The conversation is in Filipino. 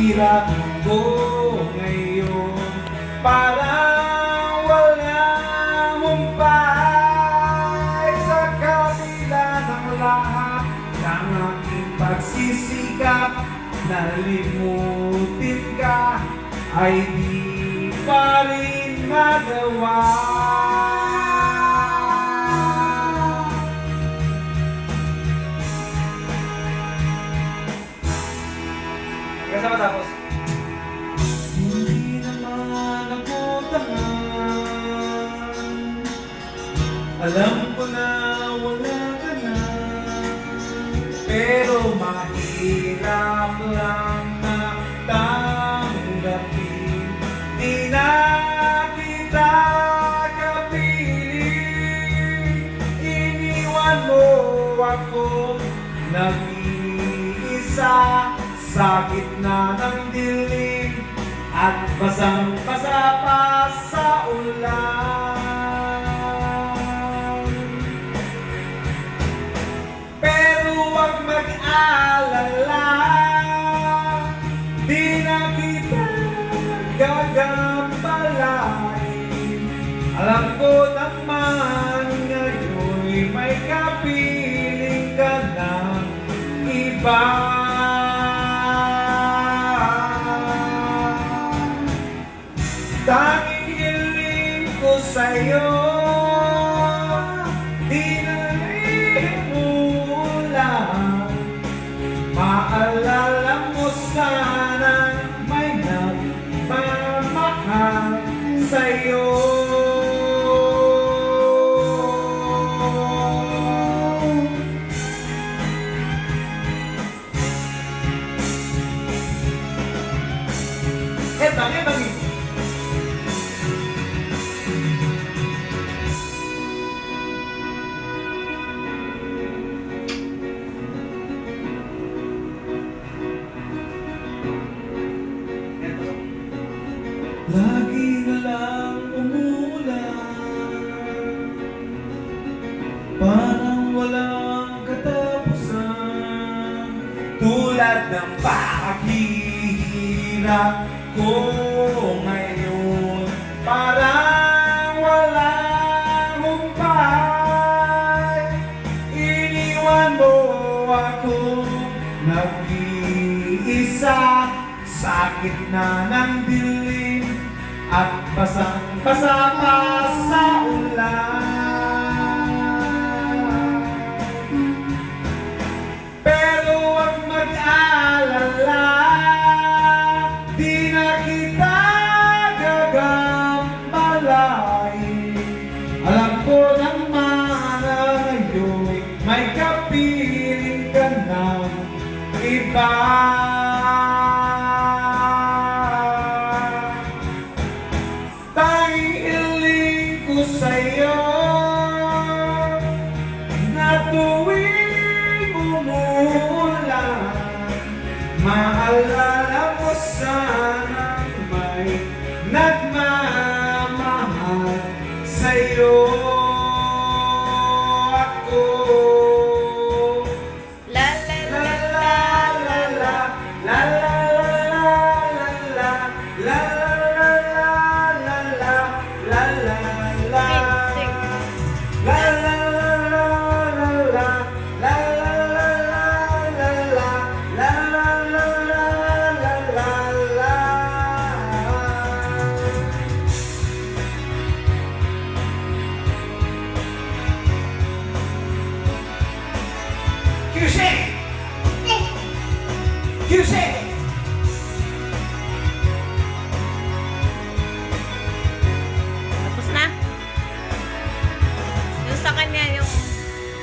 hirap ko ngayon, parang walang humpay. Sa kabila ng lahat ng aking pagsisikap, nalimutin ka ay di pa rin magawa. Kasama tapos. Hindi naman ako tangan, alam ko na wala ka na, pero mahirap lang na tanggapin. Di na kita kapiling, iniwan mo ako nag-iisa sa gitna ng dilim at basang-basa pa sa ulan. Pero huwag mag-alala, di na kita gagambalain. Alam ko naman ngayon'y may kapiling ka ng iba. Tanging hiling ko sa'yo, di na iulan. Maalala mo sana may nagmamahal sa'yo. Ebang. Lagi na lang umuulan, parang walang katapusan. Tulad ng paghihirap ko ngayon, parang walang humpay. Iniwan mo ako nag-iisa sa gitna ng dilim at basang-basa pa sa ulan. Pero huwag mag-alala, di na kita gagambalain. Alam ko naman na ngayon'y may kapiling ka ng iba. Sa'yo na tuwing umuulan, maalala mo sana may nagmamahal sa'yo. Ako La la la la la la la la la la la la. Sing. La la la la la la la la la la la. QC! QC!